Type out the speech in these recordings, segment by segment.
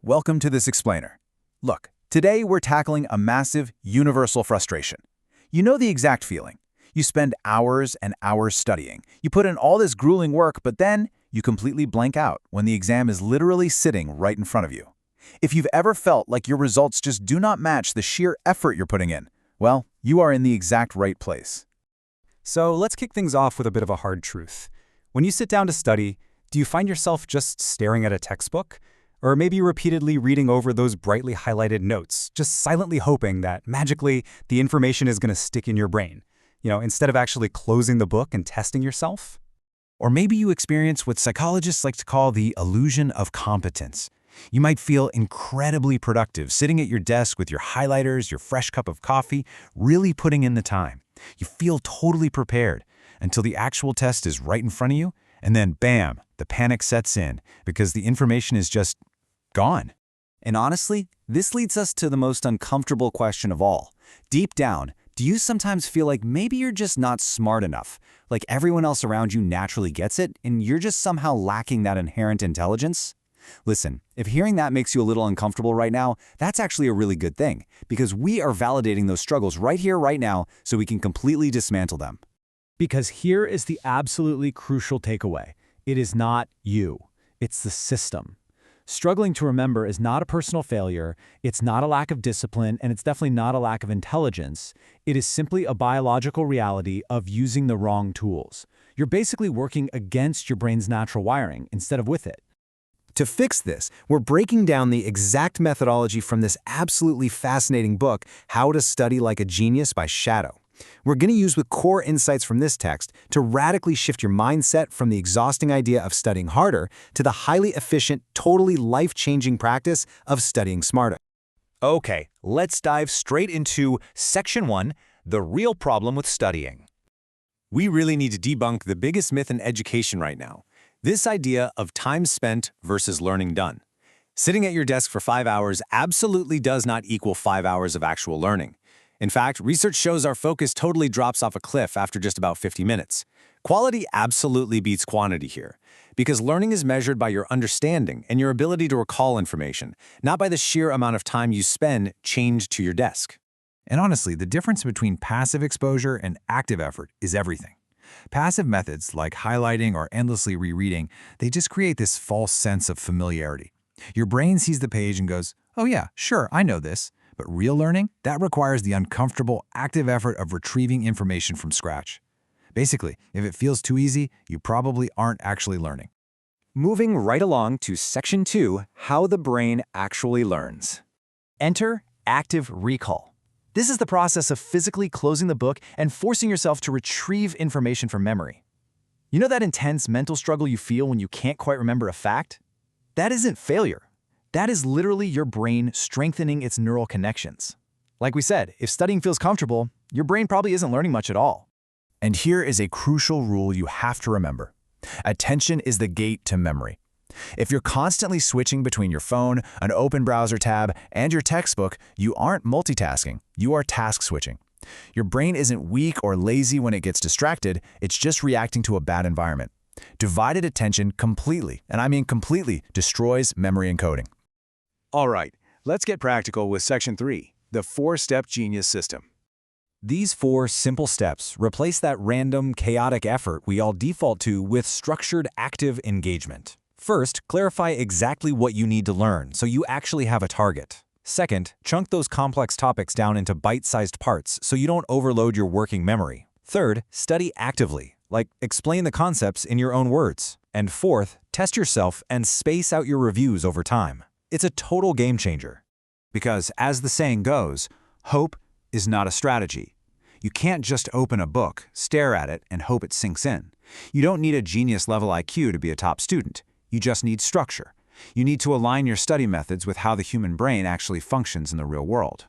welcome to this explainer. Look, today we're tackling a massive, universal frustration. You know the exact feeling. You spend hours and hours studying. You put in all this grueling work, but then you completely blank out when the exam is literally sitting right in front of you. If you've ever felt like your results just do not match the sheer effort you're putting in, well, you are in the exact right place. So let's kick things off with a bit of a hard truth. When you sit down to study, do you find yourself just staring at a textbook? Or maybe repeatedly reading over those brightly highlighted notes, just silently hoping that magically the information is going to stick in your brain, instead of actually closing the book and testing yourself? Or maybe you experience what psychologists like to call the illusion of competence. You might feel incredibly productive sitting at your desk with your highlighters, your fresh cup of coffee, really putting in the time. You feel totally prepared until the actual test is right in front of you, and then bam, the panic sets in because the information is just gone. And honestly, this leads us to the most uncomfortable question of all. Deep down, do you sometimes feel like maybe you're just not smart enough? Like everyone else around you naturally gets it, and you're just somehow lacking that inherent intelligence? Listen, if hearing that makes you a little uncomfortable right now, that's actually a really good thing, because we are validating those struggles right here, right now, so we can completely dismantle them. Because here is the absolutely crucial takeaway. It is not you. It's the system. Struggling to remember is not a personal failure, it's not a lack of discipline, and it's definitely not a lack of intelligence. It is simply a biological reality of using the wrong tools. You're basically working against your brain's natural wiring instead of with it. To fix this, we're breaking down the exact methodology from this absolutely fascinating book, How to Study Like a Genius by Shadow. We're going to use the core insights from this text to radically shift your mindset from the exhausting idea of studying harder to the highly efficient, totally life-changing practice of studying smarter. Okay, let's dive straight into Section 1, The Real Problem with Studying. We really need to debunk the biggest myth in education right now, this idea of time spent versus learning done. Sitting at your desk for 5 hours absolutely does not equal 5 hours of actual learning. In fact, research shows our focus totally drops off a cliff after just about 50 minutes. Quality absolutely beats quantity here, because learning is measured by your understanding and your ability to recall information, not by the sheer amount of time you spend chained to your desk. And honestly, the difference between passive exposure and active effort is everything. Passive methods, like highlighting or endlessly rereading, they just create this false sense of familiarity. Your brain sees the page and goes, "Oh yeah, sure, I know this." But real learning, that requires the uncomfortable, active effort of retrieving information from scratch. Basically, if it feels too easy, you probably aren't actually learning. Moving right along to Section 2, How the Brain Actually Learns. Enter active recall. This is the process of physically closing the book and forcing yourself to retrieve information from memory. You know that intense mental struggle you feel when you can't quite remember a fact? That isn't failure. That is literally your brain strengthening its neural connections. Like we said, if studying feels comfortable, your brain probably isn't learning much at all. And here is a crucial rule you have to remember. Attention is the gate to memory. If you're constantly switching between your phone, an open browser tab, and your textbook, you aren't multitasking, you are task switching. Your brain isn't weak or lazy when it gets distracted, it's just reacting to a bad environment. Divided attention completely, and I mean completely, destroys memory encoding. All right, let's get practical with Section 3, the 4-step genius system. These 4 simple steps replace that random, chaotic effort we all default to with structured, active engagement. First, clarify exactly what you need to learn so you actually have a target. Second, chunk those complex topics down into bite-sized parts so you don't overload your working memory. Third, study actively, like explain the concepts in your own words. And fourth, test yourself and space out your reviews over time. It's a total game changer. Because, as the saying goes, hope is not a strategy. You can't just open a book, stare at it, and hope it sinks in. You don't need a genius-level IQ to be a top student. You just need structure. You need to align your study methods with how the human brain actually functions in the real world.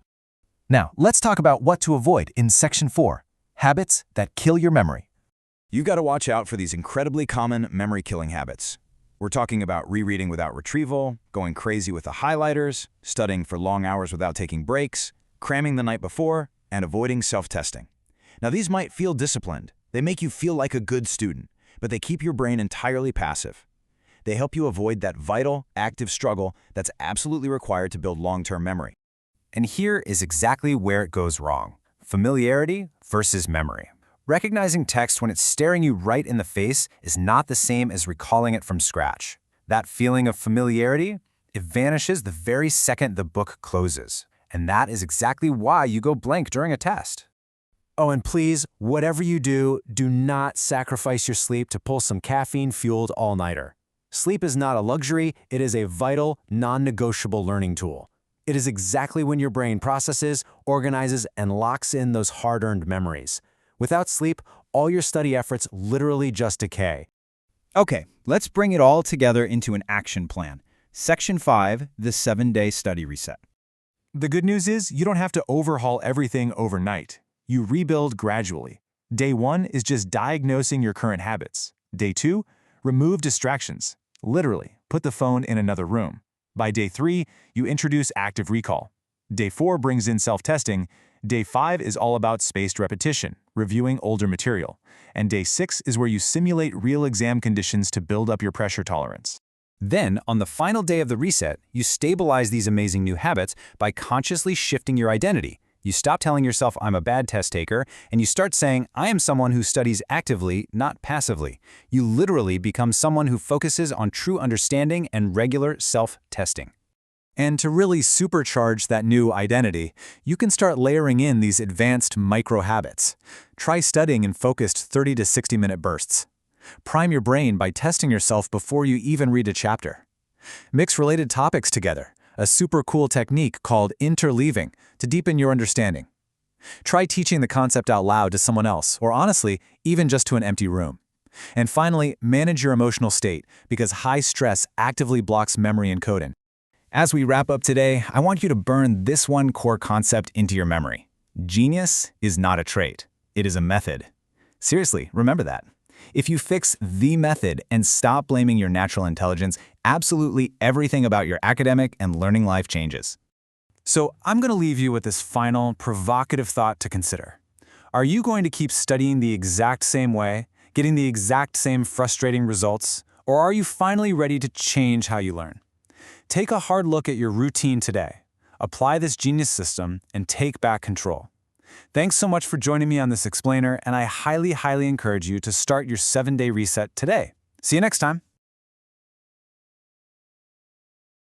Now, let's talk about what to avoid in Section 4, Habits that Kill Your Memory. You've got to watch out for these incredibly common memory-killing habits. We're talking about rereading without retrieval, going crazy with the highlighters, studying for long hours without taking breaks, cramming the night before, and avoiding self-testing. Now, these might feel disciplined. They make you feel like a good student, but they keep your brain entirely passive. They help you avoid that vital, active struggle that's absolutely required to build long-term memory. And here is exactly where it goes wrong. Familiarity versus memory. Recognizing text when it's staring you right in the face is not the same as recalling it from scratch. That feeling of familiarity, it vanishes the very second the book closes. And that is exactly why you go blank during a test. Oh, and please, whatever you do, do not sacrifice your sleep to pull some caffeine-fueled all-nighter. Sleep is not a luxury, it is a vital, non-negotiable learning tool. It is exactly when your brain processes, organizes, and locks in those hard-earned memories. Without sleep, all your study efforts literally just decay. Okay, let's bring it all together into an action plan. Section 5, the 7-day study reset. The good news is you don't have to overhaul everything overnight. You rebuild gradually. Day 1 is just diagnosing your current habits. Day 2, remove distractions. Literally, put the phone in another room. By day 3, you introduce active recall. Day 4 brings in self-testing. Day 5 is all about spaced repetition, reviewing older material. And day 6 is where you simulate real exam conditions to build up your pressure tolerance. Then, on the final day of the reset, you stabilize these amazing new habits by consciously shifting your identity. You stop telling yourself, I'm a bad test taker, and you start saying, I am someone who studies actively, not passively. You literally become someone who focuses on true understanding and regular self-testing. And to really supercharge that new identity, you can start layering in these advanced micro-habits. Try studying in focused 30 to 60-minute bursts. Prime your brain by testing yourself before you even read a chapter. Mix related topics together, a super cool technique called interleaving to deepen your understanding. Try teaching the concept out loud to someone else, or honestly, even just to an empty room. And finally, manage your emotional state, because high stress actively blocks memory encoding. As we wrap up today, I want you to burn this one core concept into your memory. Genius is not a trait. It is a method. Seriously, remember that. If you fix the method and stop blaming your natural intelligence, absolutely everything about your academic and learning life changes. So I'm going to leave you with this final, provocative thought to consider. Are you going to keep studying the exact same way, getting the exact same frustrating results, or are you finally ready to change how you learn? Take a hard look at your routine today. Apply this genius system and take back control. Thanks so much for joining me on this explainer, and I highly encourage you to start your 7-day reset today. See you next time.